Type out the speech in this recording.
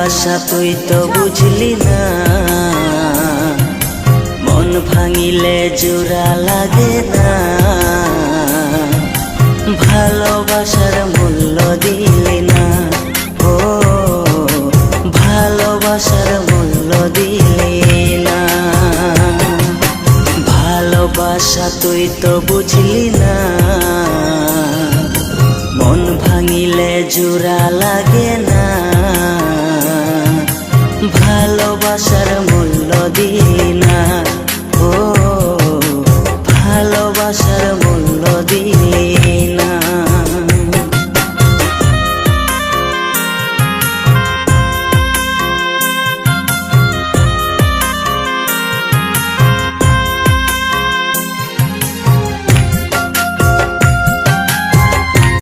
ভালোবাসা তুই তো বুঝলি না, মন ভাঙিলে জোড়া লাগে না। ভালোবাসার মূল্য দিলি না, ও ভালোবাসার মূল্য দিলি না। ভালোবাসা তুই তো বুঝলি না, মন ভাঙিলে জোড়া লাগে না।